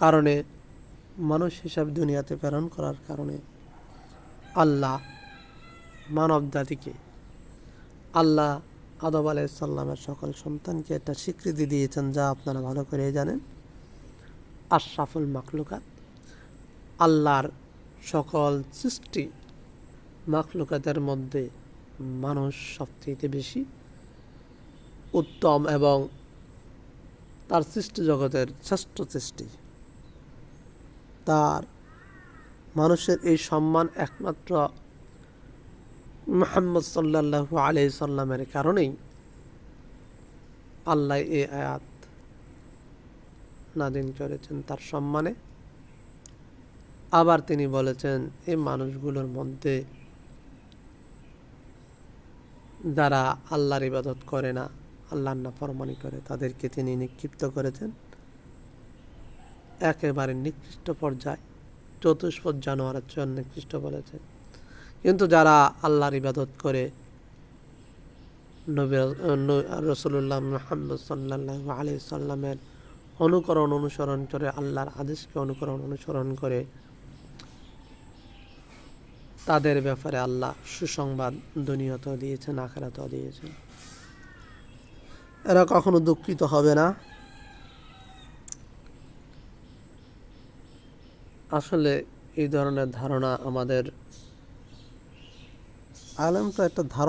কারণে, মানুষ হিসাবে দুনিয়াতে প্রেরণ করার কারণে আল্লাহ মানব জাতিকে, আল্লাহ আদম আলাইহিস সালামের সকল সন্তানকে একটা স্বীকৃতি দিয়েছেন, যা আপনারা ভালো করে জানেন। আশরাফুল মাখলুকাত, আল্লাহর সকল সৃষ্টি মাখলুকাতের মধ্যে মানুষ সবচেয়ে বেশি উত্তম এবং তার সৃষ্টি জগতের শ্রেষ্ঠ সৃষ্টি। তার মানুষের এই সম্মান একমাত্র মুহাম্মদ সাল্লাল্লাহু আলাইহি সাল্লামের কারণেই আল্লাহ এই আয়াত নাযিল করেছেন তার সম্মানে। আবার তিনি বলেছেন, এই মানুষগুলোর মধ্যে যারা আল্লাহর ইবাদত করে না, আল্লাহর নাফরমানি করে, তাদেরকে তিনি নিক্ষিপ্ত করেছেন একেবারে নিকৃষ্ট পর্যায়ে, চতুষ্পদ জানোয়ারের চেয়ে নিকৃষ্ট বলেছেন। কিন্তু যারা আল্লাহর ইবাদত করে, নবী রাসূলুল্লাহ মুহাম্মদ সাল্লাল্লাহু আলাইহি সাল্লামের অনুসরণ করে, আল্লাহর আদেশকে অনুসরণ করে, তাদের ব্যাপারে আল্লাহ সুসংবাদ দুনিয়াতেও দিয়েছেন, আখিরাতেও দিয়েছেন। এরা কখনো দুঃখিত হবে না। আসলে এই ধরনের ধারণা আমাদের আলেম তো একটা ধারণা